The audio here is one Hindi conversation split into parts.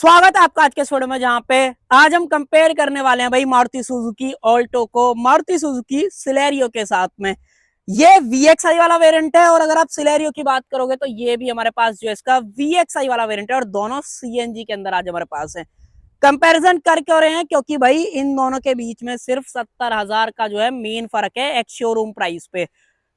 स्वागत है आपका आज के वीडियो में, जहां पे आज हम कंपेयर करने वाले हैं भाई मारुति सुजुकी ऑल्टो को मारुति सुजुकी सिलेरियो के साथ में। ये VXI वाला वेरिएंट है, और अगर आप सिलेरियो की बात करोगे तो ये भी हमारे पास जो है इसका VXI वाला वेरिएंट है, और दोनों CNG के अंदर आज हमारे पास है। कंपैरिजन कर क्यों रहे हैं? क्योंकि भाई इन दोनों के बीच में सिर्फ 70,000 का जो है मेन फर्क है एक्स शोरूम प्राइस पे।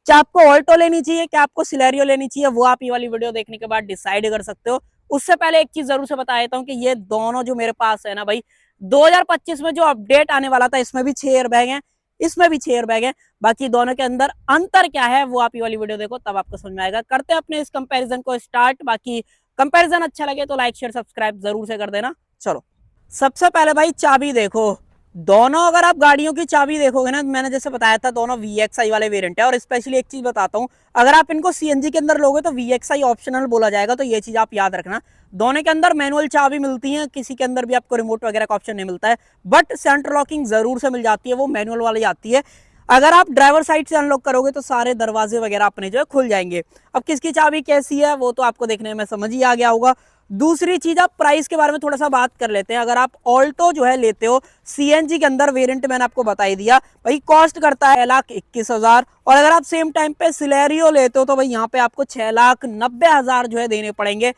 क्या आपको ऑल्टो लेनी चाहिए, क्या आपको सिलेरियो लेनी चाहिए, वो आप ये वाली वीडियो देखने के बाद डिसाइड कर सकते हो। उससे पहले एक चीज जरूर से बता देता हूँ कि ये दोनों जो मेरे पास है ना भाई, 2025 में जो अपडेट आने वाला था इसमें भी 6 एयरबैग हैं, इसमें भी 6 एयरबैग हैं। बाकी दोनों के अंदर अंतर क्या है वो आप ये वाली वीडियो देखो, तब आपको समझ में आएगा। करते हैं अपने इस कंपैरिजन को स्टार्ट। बाकी कंपैरिजन अच्छा लगे तो लाइक शेयर सब्सक्राइब जरूर से कर देना। चलो, सबसे पहले भाई चाबी देखो। दोनों अगर आप गाड़ियों की चाबी देखोगे ना, मैंने जैसे बताया था दोनों VXI वाले वेरिएंट है। और स्पेशली एक चीज बताता हूँ, अगर आप इनको CNG के अंदर लोगे तो VXI ऑप्शनल बोला जाएगा, तो ये चीज आप याद रखना। दोनों के अंदर मैनुअल चाबी मिलती है, किसी के अंदर भी आपको रिमोट वगैरह का ऑप्शन नहीं मिलता है, बट सेंटर लॉकिंग जरूर से मिल जाती है, वो मैनुअल वाली आती है। अगर आप ड्राइवर साइड से अनलॉक करोगे तो सारे दरवाजे वगैरह अपने जो है खुल जाएंगे। अब किसकी चाबी कैसी है वो तो आपको देखने में समझ ही आ गया होगा। दूसरी चीज, आप प्राइस के बारे में थोड़ा सा बात कर लेते हैं। अगर आप ऑल्टो जो है लेते हो CNG के अंदर वेरिएंट, मैंने आपको बता ही दिया भाई, कॉस्ट करता है 6,21,000। और अगर आप सेम टाइम पे सिलेरियो लेते हो तो भाई यहाँ पे आपको 6,90,000 जो है देने पड़ेंगे।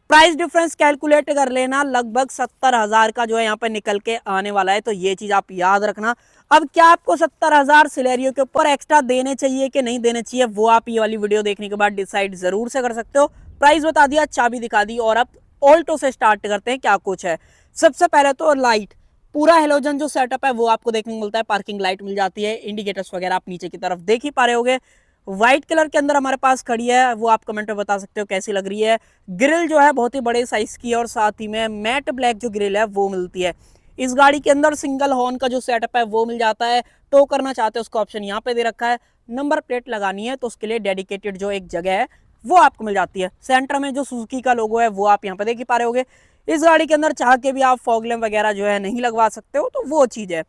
प्राइस डिफरेंस कैलकुलेट कर लेना, लगभग 70,000 का जो है यहाँ पे निकल के आने वाला है, तो ये चीज आप याद रखना। अब क्या आपको 70,000 सिलेरियो के ऊपर एक्स्ट्रा देने चाहिए कि नहीं देने चाहिए, वो आप ये वाली वीडियो देखने के बाद डिसाइड जरूर से कर सकते हो। प्राइस बता दिया, चाबी दिखा दी, और अब ऑल्टो से स्टार्ट करते हैं क्या कुछ है। सबसे पहले तो लाइट, पूरा हेलोजन जो सेटअप है वो आपको देखने को मिलता है। पार्किंग लाइट मिल जाती है, इंडिकेटर्स वगैरह आप नीचे की तरफ देख ही पा रहे होगे। व्हाइट कलर के अंदर हमारे पास खड़ी है, वो आप कमेंट में बता सकते हो कैसी लग रही है। ग्रिल जो है बहुत ही बड़े साइज की है, और साथ ही में मैट ब्लैक जो ग्रिल है वो मिलती है। इस गाड़ी के अंदर सिंगल हॉर्न का जो सेटअप है वो मिल जाता है। टो करना चाहते हो उसका ऑप्शन यहाँ पे दे रखा है। नंबर प्लेट लगानी है तो उसके लिए डेडिकेटेड जो एक जगह है वो आपको मिल जाती है। सेंटर में जो सुजुकी का लोगो है वो आप यहाँ पे देख ही पा रहे होगे। इस गाड़ी के अंदर चाह के भी आप फॉग लैम्प वगैरह जो है नहीं लगवा सकते हो, तो वो चीज है।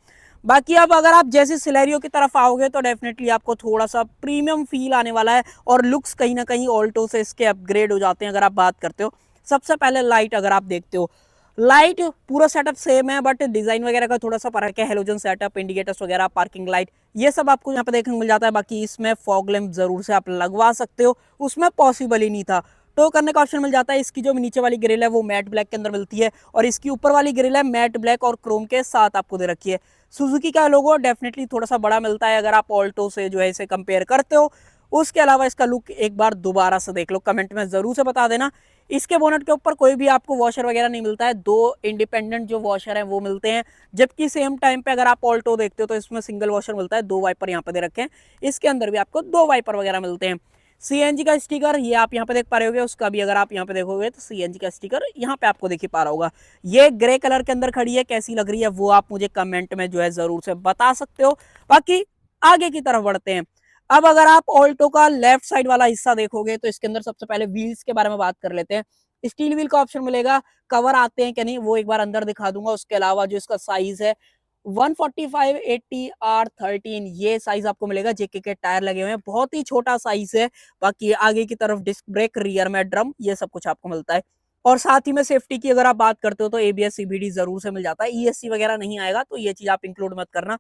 बाकी अब अगर आप जैसे सिलेरियो की तरफ आओगे तो डेफिनेटली आपको थोड़ा सा प्रीमियम फील आने वाला है, और लुक्स कहीं ना कहीं ऑल्टो से इसके अपग्रेड हो जाते हैं अगर आप बात करते हो। सबसे पहले लाइट अगर आप देखते हो, लाइट पूरा सेटअप सेम है, बट डिजाइन वगैरह का थोड़ा सा फर्क है। हेलोजन सेटअप, इंडिकेटर्स वगैरह, पार्किंग लाइट, ये सब आपको यहाँ पे देखने को मिल जाता है। बाकी इसमें फॉग लैम्प जरूर से आप लगवा सकते हो, उसमें पॉसिबल ही नहीं था। टो करने का ऑप्शन मिल जाता है। इसकी जो नीचे वाली ग्रिल है वो मैट ब्लैक के अंदर मिलती है, और इसकी ऊपर वाली ग्रिल है मैट ब्लैक और क्रोम के साथ आपको दे रखी है। सुजुकी का लोगो डेफिनेटली थोड़ा सा बड़ा मिलता है अगर आप ऑल्टो से जो है इसे कंपेयर करते हो। उसके अलावा इसका लुक एक बार दोबारा से देख लो, कमेंट में जरूर से बता देना। इसके बोनट के ऊपर कोई भी आपको वॉशर वगैरह नहीं मिलता है, 2 इंडिपेंडेंट जो वॉशर हैं वो मिलते हैं। जबकि सेम टाइम पे अगर आप ऑल्टो देखते हो तो इसमें सिंगल वॉशर मिलता है, 2 वाइपर यहाँ पे दे रखे हैं। इसके अंदर भी आपको 2 वाइपर वगैरह मिलते हैं। CNG का स्टिकर ये आप यहाँ पे देख पा रहे होगे, उसका भी अगर आप यहाँ पे देखोगे तो CNG का स्टिकर यहाँ पे आपको दिख ही पा रहा होगा। ये ग्रे कलर के अंदर खड़ी है, कैसी लग रही है वो आप मुझे कमेंट में जो है जरूर से बता सकते हो। बाकी आगे की तरफ बढ़ते हैं। अब अगर आप ऑल्टो का लेफ्ट साइड वाला हिस्सा देखोगे तो इसके अंदर सबसे पहले व्हील्स के बारे में बात कर लेते हैं। स्टील व्हील का ऑप्शन मिलेगा, कवर आते हैं कि नहीं वो एक बार अंदर दिखा दूंगा। उसके अलावा जो इसका साइज है 145/80R13, ये साइज आपको मिलेगा। जेके के टायर लगे हुए हैं, बहुत ही छोटा साइज है। बाकी आगे की तरफ डिस्क ब्रेक, रियर में ड्रम, ये सब कुछ आपको मिलता है। और साथ ही में सेफ्टी की अगर आप बात करते हो तो ABS CBD जरूर से मिल जाता है। ESC वगैरह नहीं आएगा, तो ये चीज आप इंक्लूड मत करना।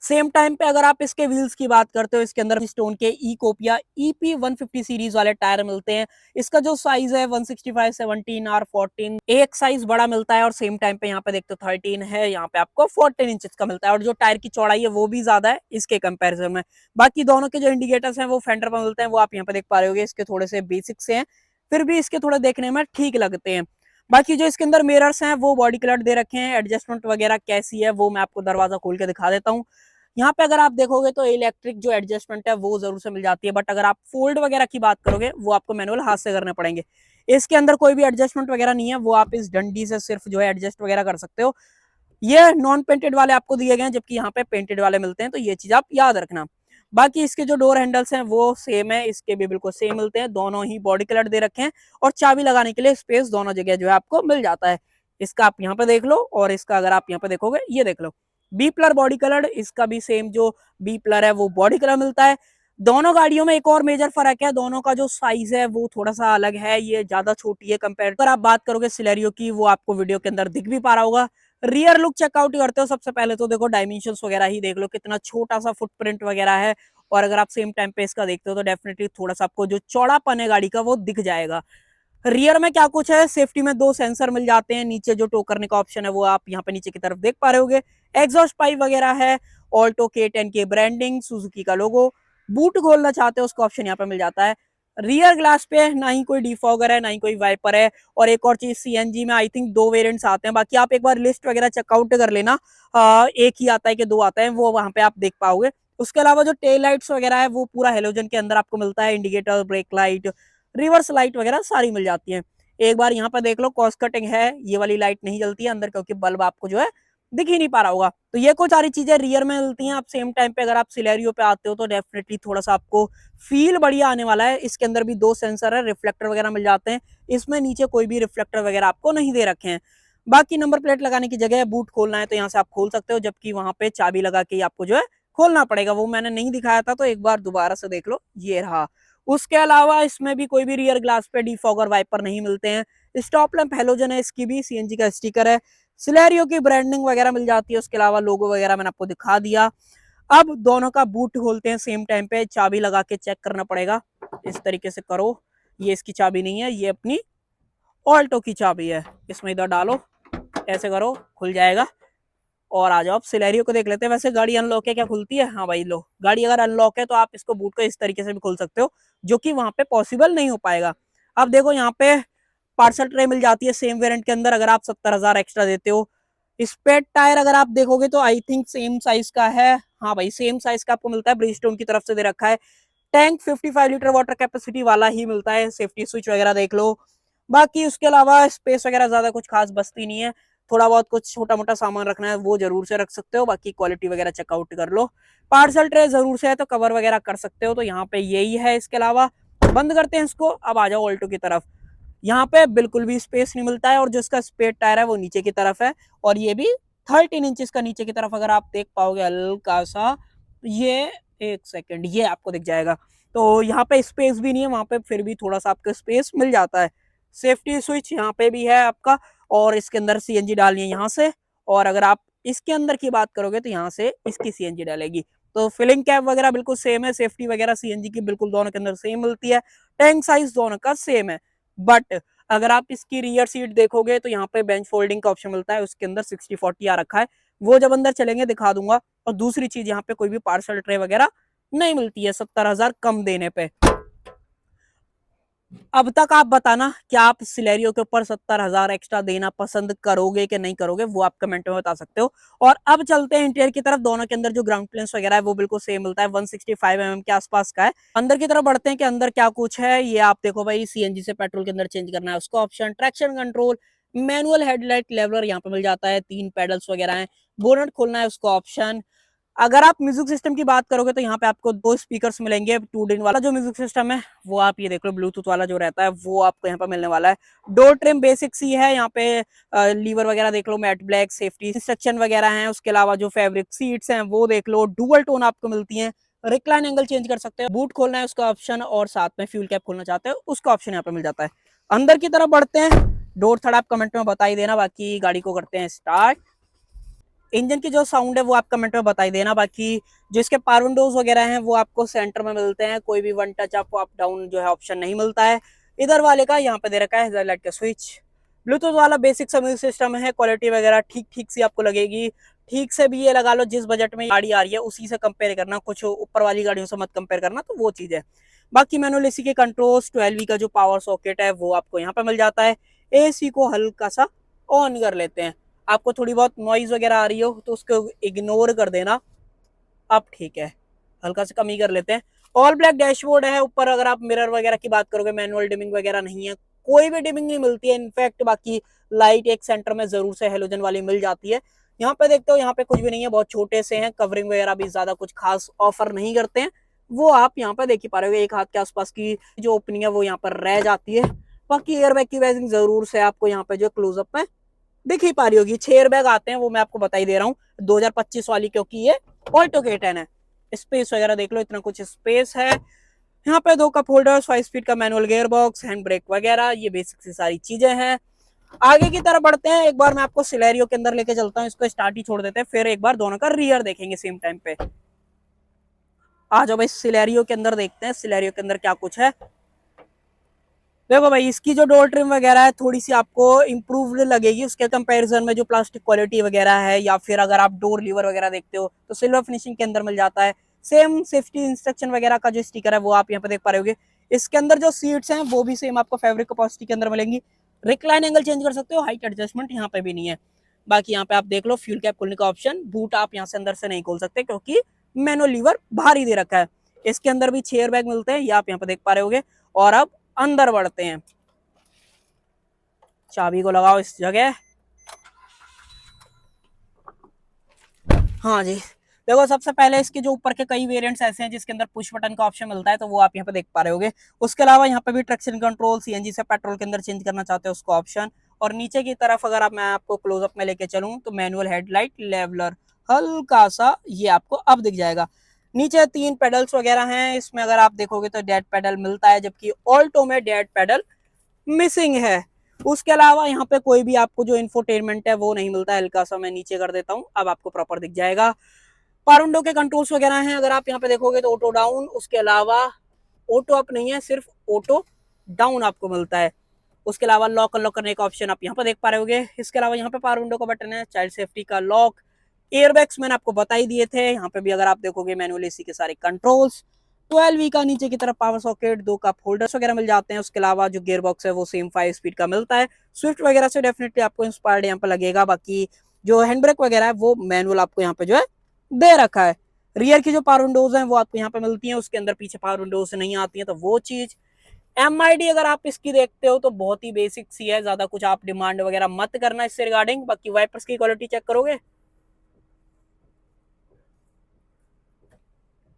सेम टाइम पे अगर आप इसके व्हील्स की बात करते हो, इसके अंदर स्टोन के इकोपिया EP 150 सीरीज वाले टायर मिलते हैं। इसका जो साइज है 165/17R14, एक साइज बड़ा मिलता है। और सेम टाइम पे यहाँ पे देखते हो 13 है, यहाँ पे आपको 14 इंचेस का मिलता है। और जो टायर की चौड़ाई है वो भी ज्यादा है इसके कंपेरिजन में। बाकी दोनों के जो इंडिकेटर्स हैं वो फेंडर पर मिलते हैं, वो आप यहाँ पे देख पा रहे होगे। इसके थोड़े से बेसिक से हैं, फिर भी इसके थोड़े देखने में ठीक लगते हैं। बाकी जो इसके अंदर मिरर्स हैं वो बॉडी कलर दे रखे हैं। एडजस्टमेंट वगैरह कैसी है वो मैं आपको दरवाजा खोल के दिखा देता हूँ। यहाँ पे अगर आप देखोगे तो इलेक्ट्रिक जो एडजस्टमेंट है वो जरूर से मिल जाती है, बट अगर आप फोल्ड वगैरह की बात करोगे वो आपको मैनुअल हाथ से करने पड़ेंगे। इसके अंदर कोई भी एडजस्टमेंट वगैरह नहीं है, वो आप इस डंडी से सिर्फ जो है एडजस्ट वगैरह कर सकते हो। ये नॉन पेंटेड वाले आपको दिए गए हैं, जबकि यहाँ पे पेंटेड वाले मिलते हैं, तो ये चीज आप याद रखना। बाकी इसके जो डोर हैंडल्स हैं वो सेम है, इसके भी बिल्कुल सेम मिलते हैं। दोनों ही बॉडी कलर दे रखे हैं, और चाबी लगाने के लिए स्पेस दोनों जगह जो है आपको मिल जाता है। इसका आप यहाँ पे देख लो, और इसका अगर आप यहाँ पे देखोगे ये देख लो, बी प्लर बॉडी कलर। इसका भी सेम जो बी प्लर है वो बॉडी कलर मिलता है। दोनों गाड़ियों में एक और मेजर फर्क है, दोनों का जो साइज है वो थोड़ा सा अलग है, ये ज्यादा छोटी है कंपेयर। अगर आप बात करोगे सिलेरियो की, वो आपको वीडियो के अंदर दिख भी पा रहा होगा। रियर लुक चेकआउट करते हो सबसे पहले तो देखो डायमेंशंस वगैरह ही देख लो, कितना छोटा सा फुटप्रिंट वगैरह है। और अगर आप सेम टाइम पे इसका देखते हो तो डेफिनेटली थोड़ा सा आपको जो चौड़ापन है गाड़ी का वो दिख जाएगा। रियर में क्या कुछ है, सेफ्टी में 2 सेंसर मिल जाते हैं, नीचे जो टो करने का ऑप्शन है वो आप यहाँ पे नीचे की तरफ देख पा रहे होगे। एग्जॉस्ट पाइप वगैरह है, ऑल्टो K10 के ब्रांडिंग, सुजुकी का लोगो। बूट खोलना चाहते हो उसका ऑप्शन यहाँ पे मिल जाता है। रियर ग्लास पे ना ही कोई डिफॉगर है, ना ही कोई वाइपर है। और एक और चीज, सीएनजी में आई थिंक 2 वेरिएंट्स आते हैं, बाकी आप एक बार लिस्ट वगैरह चेकआउट कर लेना, एक ही आता है कि 2 आता है, वो वहां पे आप देख पाओगे। उसके अलावा जो टेल लाइट्स वगैरह है वो पूरा हेलोजन के अंदर आपको मिलता है, indicator, brake light, reverse light वगैरह सारी मिल जाती है। एक बार यहाँ पर देख लो, कॉस्ट कटिंग है, ये वाली लाइट नहीं जलती है अंदर क्योंकि बल्ब आपको जो है दिख ही नहीं पा रहा होगा। तो ये कुछ सारी चीजें रियर में मिलती हैं। आप सेम टाइम पे अगर आप सिलेरियो पे आते हो तो डेफिनेटली थोड़ा सा आपको फील बढ़िया आने वाला है। इसके अंदर भी 2 सेंसर है, रिफ्लेक्टर वगैरह मिल जाते हैं, इसमें नीचे कोई भी रिफ्लेक्टर वगैरह आपको नहीं दे रखे हैं। बाकी नंबर प्लेट लगाने की जगह है, बूट खोलना है तो यहाँ से आप खोल सकते हो, जबकि वहां पे चाबी लगा के आपको जो है खोलना पड़ेगा, वो मैंने नहीं दिखाया था तो एक बार दोबारा से देख लो, ये रहा। उसके अलावा इसमें भी कोई भी रियर ग्लास पे डिफॉगर वाइपर नहीं मिलते हैं। स्टॉप लैंप हेलोजन है, इसकी भी सीएनजी का स्टिकर है, सिलेरियो की ब्रांडिंग वगैरह मिल जाती है। उसके अलावा लोगो वगैरह मैंने आपको दिखा दिया। अब दोनों का बूट खोलते हैं सेम टाइम पे, चाबी लगा के चेक करना पड़ेगा, इस तरीके से करो। ये इसकी चाबी नहीं है, ये अपनी ऑल्टो की चाबी है, इसमें इधर डालो, ऐसे करो, खुल जाएगा। और आ जाओ, अब सिलेरियो को देख लेते हैं। वैसे गाड़ी अनलॉक है क्या, खुलती है? हाँ भाई लो, गाड़ी अगर अनलॉक है तो आप इसको बूट को इस तरीके से भी खोल सकते हो, जो कि वहां पे पॉसिबल नहीं हो पाएगा। अब देखो यहाँ पे पार्सल ट्रे मिल जाती है सेम वेरिएंट के अंदर, अगर आप 70,000 एक्स्ट्रा देते हो। स्पेड टायर अगर आप देखोगे तो आई थिंक सेम साइज का है, हाँ भाई सेम साइज का आपको मिलता है, ब्रिजस्टोन की तरफ से दे रखा है। टैंक 55 लीटर वाटर कैपेसिटी वाला ही मिलता है, सेफ्टी स्विच वगैरह देख लो। बाकी उसके अलावा स्पेस वगैरह ज्यादा कुछ खास बचती नहीं है, थोड़ा बहुत कुछ छोटा मोटा सामान रखना है वो जरूर से रख सकते हो, बाकी क्वालिटी वगैरह चेकआउट कर लो। पार्सल ट्रे जरूर से है तो कवर वगैरह कर सकते हो, तो यहाँ पे यही है। इसके अलावा बंद करते हैं इसको, अब आ जाओ ऑल्टो की तरफ। यहाँ पे बिल्कुल भी स्पेस नहीं मिलता है, और जो इसका स्पेयर टायर है वो नीचे की तरफ है, और ये भी 13 इंचेस का नीचे की तरफ, अगर आप देख पाओगे हल्का सा, ये एक सेकंड, ये आपको दिख जाएगा। तो यहाँ पे स्पेस भी नहीं है, वहां पे फिर भी थोड़ा सा आपको स्पेस मिल जाता है। सेफ्टी स्विच यहाँ पे भी है आपका, और इसके अंदर सीएनजी डालनी है यहाँ से, और अगर आप इसके अंदर की बात करोगे तो यहाँ से इसकी सीएनजी डालेगी। तो फिलिंग कैप वगैरह बिल्कुल सेम है, सेफ्टी वगैरह सीएनजी की बिल्कुल दोनों के अंदर सेम मिलती है, टैंक साइज दोनों का सेम है। बट अगर आप इसकी रियर सीट देखोगे तो यहाँ पे बेंच फोल्डिंग का ऑप्शन मिलता है, उसके अंदर 60-40 आ रखा है, वो जब अंदर चलेंगे दिखा दूंगा। और दूसरी चीज, यहाँ पे कोई भी पार्सल ट्रे वगैरह नहीं मिलती है 70,000 कम देने पे। अब तक आप बताना, क्या आप सिलेरियो के ऊपर 70,000 एक्स्ट्रा देना पसंद करोगे कि नहीं करोगे, वो आप कमेंट में बता सकते हो। और अब चलते हैं इंटीरियर की तरफ। दोनों के अंदर जो ग्राउंड क्लियरेंस वगैरह है वो बिल्कुल सेम मिलता है, 165 mm के आसपास का है। अंदर की तरफ बढ़ते हैं कि अंदर क्या कुछ है, ये आप देखो भाई, सीएनजी से पेट्रोल के अंदर चेंज करना है उसका option, traction control, manual headlight leveller यहाँ पे मिल जाता है, 3 पेडल्स वगैरह है, बोनट खोलना है उसका ऑप्शन। अगर आप म्यूजिक सिस्टम की बात करोगे तो यहाँ पे आपको 2 स्पीकर्स मिलेंगे, 2 वाला जो म्यूजिक सिस्टम है वो आप ये देख लो, ब्लूटूथ वाला जो रहता है वो आपको यहाँ पे मिलने वाला है। डोर ट्रिम बेसिक सी है, यहाँ पे लीवर वगैरह देख लो, मैट ब्लैक, सेफ्टी इंस्ट्रक्शन वगैरह है। उसके अलावा जो फैब्रिक सीट्स हैं वो देख लो, डुअल टोन आपको मिलती है, रिक्लाइन एंगल चेंज कर सकते हो, बूट खोलना है उसका ऑप्शन, और साथ में फ्यूल कैप खोलना चाहते हो उसका ऑप्शन यहाँ पे मिल जाता है। अंदर की तरफ बढ़ते हैं, डोर थोड़ा आप कमेंट में बता ही देना, बाकी गाड़ी को करते हैं स्टार्ट। इंजन की जो साउंड है वो आप कमेंट में बताई देना, बाकी जो इसके पावर विंडोज वगैरह हैं वो आपको सेंटर में मिलते हैं, कोई भी वन टच आपको अप डाउन जो है ऑप्शन नहीं मिलता है। इधर वाले का यहाँ पे दे रखा है हेडलाइट का स्विच, ब्लूटूथ वाला बेसिक सा म्यूजिक सिस्टम है, क्वालिटी वगैरह ठीक ठीक सी आपको लगेगी। ठीक से भी ये लगा लो, जिस बजट में गाड़ी आ रही है उसी से कंपेयर करना, कुछ ऊपर वाली गाड़ियों से मत कंपेयर करना, तो वो चीज है। बाकी मैनुअल एसी के कंट्रोल्स, 12V का जो पावर सॉकेट है वो आपको यहाँ पे मिल जाता है। एसी को हल्का सा ऑन कर लेते हैं, आपको थोड़ी बहुत नॉइज वगैरह आ रही हो तो उसको इग्नोर कर देना। अब ठीक है, हल्का से कम ही कर लेते हैं। ऑल ब्लैक डैशबोर्ड है, ऊपर अगर आप मिरर वगैरह की बात करोगे, मैनुअल डिमिंग वगैरह नहीं है, कोई भी डिमिंग नहीं मिलती है इनफैक्ट। बाकी लाइट एक सेंटर में जरूर से हेलोजन वाली मिल जाती है। यहाँ पे देखते हो, यहाँ पे कुछ भी नहीं है, बहुत छोटे से हैं, कवरिंग वगैरह भी ज्यादा कुछ खास ऑफर नहीं करते हैं, वो आप यहाँ पे देख ही पा रहे हो। एक हाथ के आसपास की जो ओपनिंग है वो यहाँ पर रह जाती है। बाकी एयरबैग की वैसिंग जरूर से आपको यहाँ पे जो क्लोजअप में दिख ही पा रही होगी। 6 एयरबैग आते हैं, वो मैं आपको बता ही दे रहा हूँ, 2025 वाली, क्योंकि ये ऑल्टो K10 है। स्पेस वगैरह देख लो, इतना कुछ स्पेस है। यहाँ पे 2 कप होल्डर्स, 5 स्पीड का manual gear box, hand brake वगैरह, ये बेसिक सी सारी चीजें हैं। आगे की तरफ बढ़ते हैं, एक बार मैं आपको सिलेरियो के अंदर लेके चलता हूँ, इसको स्टार्ट ही छोड़ देते हैं, फिर एक बार दोनों का रियर देखेंगे सेम टाइम पे। आ जाओ भाई सिलेरियो के अंदर देखते हैं, सिलेरियो के अंदर क्या कुछ है। देखो भाई इसकी जो डोर ट्रिम वगैरह है थोड़ी सी आपको इंप्रूव्ड लगेगी उसके कंपैरिजन में, जो प्लास्टिक क्वालिटी वगैरह है, या फिर अगर आप डोर लीवर वगैरह देखते हो तो सिल्वर फिनिशिंग के अंदर मिल जाता है। सेम सेफ्टी इंस्ट्रक्शन वगैरह का जो स्टिकर है वो आप यहाँ पे देख पा रहे होगे। इसके अंदर जो सीट्स हैं वो भी सेम आपको फैब्रिक कैपेसिटी के अंदर मिलेंगी। रिक्लाइन एंगल चेंज कर सकते हो, हाइट एडजस्टमेंट यहाँ पे भी नहीं है। बाकी यहाँ पे आप देख लो फ्यूल कैप खोलने का ऑप्शन, बूट आप यहाँ से अंदर से नहीं खोल सकते क्योंकि मैनुअल लीवर बाहर ही दे रखा है। इसके अंदर भी 6 एयरबैग मिलते हैं, ये आप यहाँ पे देख पा रहे होगे। और अब अंदर बढ़ते हैं, चाबी को लगाओ इस जगह। हाँ जी, देखो सबसे पहले इसके जो ऊपर के कई वेरिएंट्स ऐसे हैं जिसके अंदर पुश बटन का ऑप्शन मिलता है, तो वो आप यहाँ पे देख पा रहे होगे। उसके अलावा यहाँ पे भी ट्रैक्शन कंट्रोल, सीएनजी से पेट्रोल के अंदर चेंज करना चाहते हो उसको ऑप्शन। और नीचे की तरफ अगर आप मैं आपको क्लोजअप में लेके चलूं तो मैनुअल हेडलाइट लेवलर हल्का सा ये आपको अब दिख जाएगा। नीचे 3 पेडल्स वगैरह हैं, इसमें अगर आप देखोगे तो डेड पेडल मिलता है, जबकि ऑल्टो में डेड पेडल मिसिंग है। उसके अलावा यहाँ पे कोई भी आपको जो इंफोटेनमेंट है वो नहीं मिलता है। हल्का सा मैं नीचे कर देता हूँ, अब आपको प्रॉपर दिख जाएगा। पावर विंडो के कंट्रोल्स वगैरह हैं, अगर आप यहाँ पे देखोगे तो ऑटो डाउन, उसके अलावा ऑटो अप नहीं है, सिर्फ ऑटो डाउन आपको मिलता है। उसके अलावा लॉक अनलॉक करने का ऑप्शन आप यहाँ पे देख पा रहे होगे। इसके अलावा यहाँ पे पावर विंडो का बटन है, चाइल्ड सेफ्टी का लॉक, एयरबैग्स मैंने आपको बता ही दिए थे। यहाँ पे भी अगर आप देखोगे मैनुअल एसी के सारे कंट्रोल्स, 12V का नीचे की तरफ पावर सॉकेट, 2 कप होल्डर्स वगैरह मिल जाते हैं। उसके अलावा जो गियर बॉक्स है वो सेम 5 स्पीड का मिलता है। स्विफ्ट वगैरह से डेफिनेटली आपको इंस्पायर्ड यहाँ पे लगेगा। बाकी जो हैंड ब्रेक वगैरह है वो मैनुअल आपको यहाँ पे जो है दे रखा है। रियर की जो पावर विंडोज हैं वो आपको यहाँ पे मिलती हैं, उसके अंदर पीछे पावर विंडोज नहीं आती है, तो वो चीज। MID अगर आप इसकी देखते हो तो बहुत ही बेसिक सी है, ज्यादा कुछ आप डिमांड वगैरह मत करना इससे रिगार्डिंग। बाकी वाइपर्स की क्वालिटी चेक करोगे,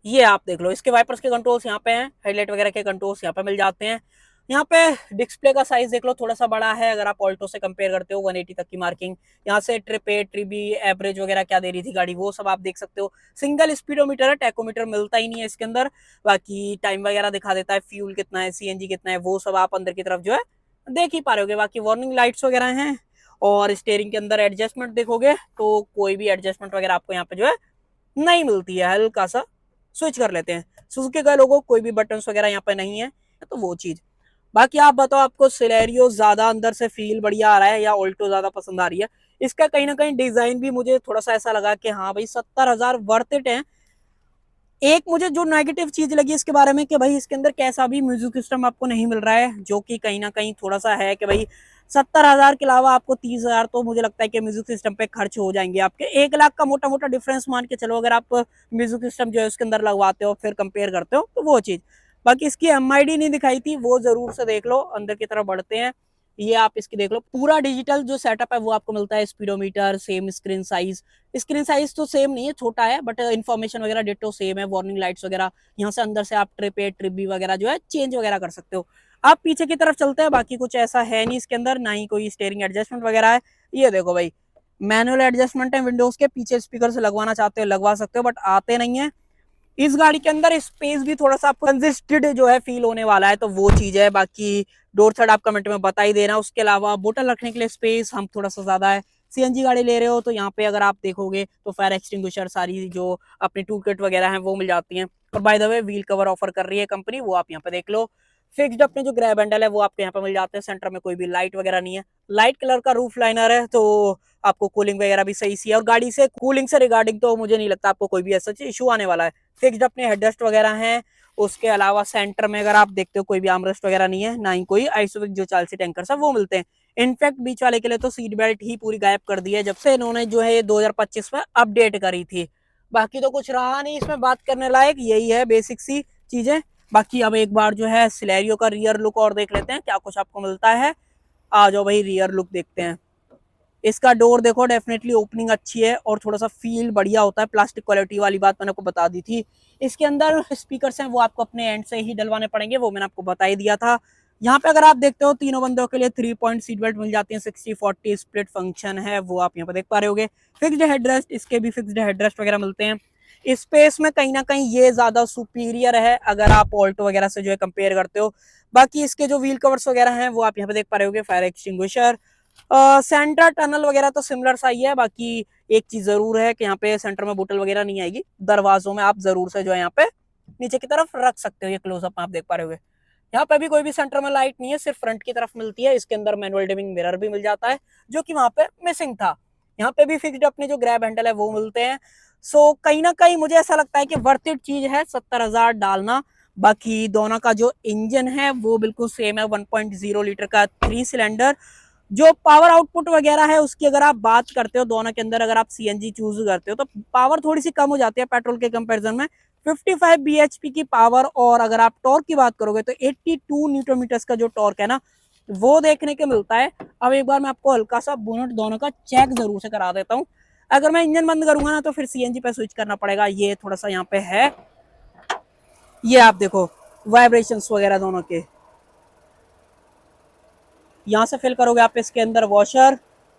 ये आप देख लो, इसके वाइपर्स के कंट्रोल्स यहाँ पे हैं, हेडलाइट वगैरह के कंट्रोल्स यहाँ पे मिल जाते हैं। यहाँ पे डिस्प्ले का साइज देख लो, थोड़ा सा बड़ा है अगर आप ऑल्टो से कंपेयर करते हो। 180 तक की मार्किंग, यहाँ से trip A, trip B, average वगैरह क्या दे रही थी गाड़ी वो सब आप देख सकते हो। सिंगल स्पीडोमीटर है, टैकोमीटर मिलता ही नहीं है इसके अंदर। बाकी टाइम वगैरह दिखा देता है, फ्यूल कितना है, सीएनजी कितना है, वो सब आप अंदर की तरफ जो है देख ही पा रहे होगे। बाकी वार्निंग लाइट्स वगैरह हैं। और स्टेयरिंग के अंदर एडजस्टमेंट देखोगे तो कोई भी एडजस्टमेंट वगैरह आपको यहाँ पे जो है नहीं मिलती है। हल्का सा स्विच कर लेते हैं, सुजुकी का लोगो, कोई भी बटन्स वगैरह यहाँ पे नहीं है, तो वो चीज। बाकी आप बताओ, आपको सिलेरियो ज्यादा अंदर से फील बढ़िया आ रहा है या ऑल्टो ज्यादा पसंद आ रही है? इसका कहीं ना कहीं डिजाइन भी मुझे थोड़ा सा ऐसा लगा कि हाँ भाई 70,000 वर्थ इट है। एक मुझे जो नेगेटिव चीज लगी इसके बारे में कि भाई इसके अंदर कैसा भी म्यूजिक सिस्टम आपको नहीं मिल रहा है, जो कि कहीं ना कहीं थोड़ा सा है कि भाई 70,000 के अलावा आपको 30,000 तो मुझे लगता है कि म्यूजिक सिस्टम पे खर्च हो जाएंगे आपके। 1 लाख का मोटा मोटा डिफरेंस मान के चलो अगर आप म्यूजिक सिस्टम जो है उसके अंदर लगवाते हो फिर कंपेयर करते हो, तो वो चीज। बाकी इसकी MID नहीं दिखाई थी, वो जरूर से देख लो। अंदर की तरफ बढ़ते हैं, ये आप इसकी देख लो, पूरा डिजिटल जो सेटअप है वो आपको मिलता है। Speedometer, same screen size, screen size तो सेम नहीं है, छोटा है, बट इन्फॉर्मेशन वगैरह डिटो सेम है। वार्निंग लाइट्स वगैरह यहाँ से अंदर से आप ट्रिप ए, ट्रिप बी वगैरह जो है चेंज वगैरह कर सकते हो। आप पीछे की तरफ चलते हैं, बाकी कुछ ऐसा है नहीं इसके अंदर, ना ही कोई स्टेयरिंग एडजस्टमेंट वगैरह है। ये देखो भाई मैनुअल एडजस्टमेंट है, विंडोज के पीछे स्पीकर से लगवाना चाहते हो लगवा सकते हो, बट आते नहीं है। इस गाड़ी के अंदर स्पेस भी थोड़ा सा आपको कंजेस्टेड जो है फील होने वाला है, तो वो चीज है। बाकी डोर थर्ड आप कमेंट में बता ही देना। उसके अलावा बोतल रखने के लिए स्पेस हम थोड़ा सा ज्यादा है। सीएनजी गाड़ी ले रहे हो तो यहाँ पे अगर आप देखोगे तो फायर एक्सटिंग्विशर सारी जो अपनी टूल किट वगैरह है वो मिल जाती हैं। और by the way wheel cover offer कर रही है कंपनी, वो आप यहाँ पे देख लो। फिक्स्ड अपने जो ग्रैब हैंडल है वो आपको यहाँ पे मिल जाते हैं। सेंटर में कोई भी लाइट वगैरह नहीं है, लाइट कलर का रूफ लाइनर है, तो आपको कूलिंग वगैरह भी सही सी है। और गाड़ी से कूलिंग से रिगार्डिंग तो मुझे नहीं लगता आपको कोई भी ऐसा इशू आने वाला है। फिक्स्ड अपने हेडरेस्ट वगैरह हैं। उसके अलावा सेंटर में अगर आप देखते हो कोई भी आर्मरेस्ट वगैरह नहीं है, ना ही कोई आइसोविक जो 40 टैंकर्स है वो मिलते हैं। इनफैक्ट बीच वाले के लिए तो सीट बेल्ट ही पूरी गायब कर दी है जब से इन्होंने जो है 2025 में अपडेट करी थी। बाकी तो कुछ रहा नहीं इसमें बात करने लायक, यही है बेसिक सी चीजें। बाकी अब एक बार जो है सिलेरियो का रियर लुक और देख लेते हैं क्या कुछ आपको मिलता है। आ जाओ भाई रियर लुक देखते हैं। इसका डोर देखो, डेफिनेटली ओपनिंग अच्छी है और थोड़ा सा फील बढ़िया होता है। प्लास्टिक क्वालिटी वाली बात मैंने आपको बता दी थी। इसके अंदर स्पीकर्स हैं वो आपको अपने एंड से ही डलवाने पड़ेंगे, वो मैंने आपको बता ही दिया था। यहाँ पे अगर आप देखते हो तीनों बंदों के लिए 3 पॉइंट सीट बेल्ट मिल जाती है। 60-40 स्प्लिट फंक्शन है, वो आप यहाँ पे देख पा रहे होगे। फिक्स्ड हेडरेस्ट, इसके भी फिक्स्ड हेडरेस्ट वगैरह मिलते हैं। स्पेस में कहीं ना कहीं ये ज्यादा सुपीरियर है अगर आप ऑल्टो वगैरह से जो है कंपेयर करते हो। बाकी इसके जो व्हील कवर्स वगैरह हैं वो आप यहाँ पे देख पा रहे होगे, फायर एक्सटिंग्विशर, सेंटर टनल वगैरह तो सिमिलर सा ही है। बाकी एक चीज जरूर है कि यहाँ पे सेंटर में बोतल वगैरह नहीं आएगी, दरवाजों में आप जरूर से जो है यहाँ पे नीचे की तरफ रख सकते हो। ये क्लोजअप आप देख पा रहे होगे, यहाँ पे भी कोई भी सेंटर में लाइट नहीं है, सिर्फ फ्रंट की तरफ मिलती है। इसके अंदर मैनुअल डिमिंग मिरर भी मिल जाता है जो कि वहां पे मिसिंग था। यहाँ पे भी फिक्स्ड अपने जो ग्रैब हैंडल है वो मिलते हैं। सो कहीं ना कहीं मुझे ऐसा लगता है कि वर्थ इट चीज है 70,000 डालना। बाकी दोनों का जो इंजन है वो बिल्कुल सेम है, 1.0 लीटर का 3 सिलेंडर। जो पावर आउटपुट वगैरह है उसकी अगर आप बात करते हो, दोनों के अंदर अगर आप सीएनजी चूज करते हो तो पावर थोड़ी सी कम हो जाती है पेट्रोल के कंपैरिजन में, 55 bhp की पावर। और अगर आप टॉर्क की बात करोगे तो 82 न्यूटन मीटर्स का जो टॉर्क है ना वो देखने को मिलता है। अब एक बार मैं आपको हल्का सा बोनट दोनों का चेक जरूर से करा देता हूँ। अगर मैं इंजन बंद करूंगा ना तो फिर सीएनजी पे स्विच करना पड़ेगा, ये थोड़ा सा यहाँ पे है। ये आप देखो वाइब्रेशंस वगैरह दोनों के, यहाँ से फिल करोगे आप इसके अंदर वॉशर,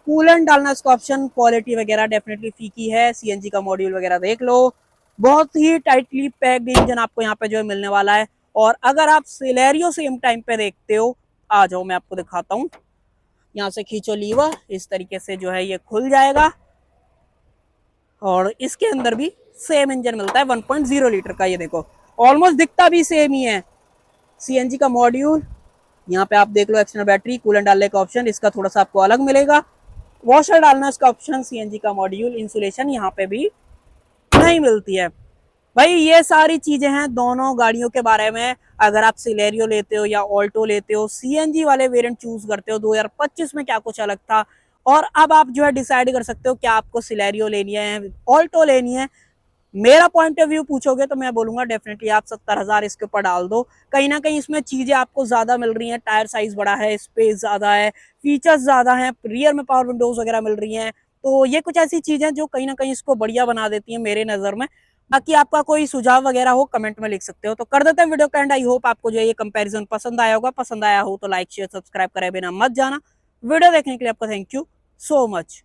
कूलेंट डालना इसका ऑप्शन। क्वालिटी वगैरह डेफिनेटली फीकी है, सीएनजी का मॉड्यूल वगैरह देख लो, बहुत ही टाइटली पैक्ड इंजन आपको यहाँ पे जो है मिलने वाला है। और अगर आप सिलेरियो सेम टाइम पे देखते हो, आ जाओ मैं आपको दिखाता हूँ। यहाँ से खींचो लीवर, इस तरीके से जो है ये खुल जाएगा और इसके अंदर भी सेम इंजन मिलता है 1.0 लीटर का। ये देखो ऑलमोस्ट दिखता भी सेम ही है। सीएनजी का मॉड्यूल यहाँ पे आप देख लो, एक्सटर्नल बैटरी, कूलेंट डालने का ऑप्शन इसका थोड़ा सा आपको अलग मिलेगा, वॉशर डालना इसका ऑप्शन, सीएनजी का मॉड्यूल, इंसुलेशन यहाँ पे भी नहीं मिलती है। भाई ये सारी चीजें हैं दोनों गाड़ियों के बारे में। अगर आप सिलेरियो लेते हो या ऑल्टो लेते हो, सीएनजी वाले वेरिएंट चूज करते हो, 2025 में क्या कुछ अलग था। और अब आप जो है डिसाइड कर सकते हो क्या आपको सिलेरियो लेनी है, ऑल्टो लेनी है। मेरा पॉइंट ऑफ व्यू पूछोगे तो मैं बोलूंगा डेफिनेटली आप 70,000 इसके ऊपर डाल दो। कहीं ना कहीं इसमें चीजें आपको ज्यादा मिल रही हैं, टायर साइज बड़ा है, स्पेस ज्यादा है, फीचर्स ज्यादा हैं, रियर में पावर विंडोज वगैरह मिल रही हैं। तो ये कुछ ऐसी चीजें जो कहीं ना कहीं इसको बढ़िया बना देती हैं मेरे नजर में। बाकी आपका कोई सुझाव वगैरह हो कमेंट में लिख सकते हो। तो कर देते हैं वीडियो का एंड। आई होप आपको जो है ये कंपैरिजन पसंद आया होगा। पसंद आया हो तो लाइक शेयर सब्सक्राइब करे बिना मत जाना। वीडियो देखने के लिए आपका थैंक यू सो मच।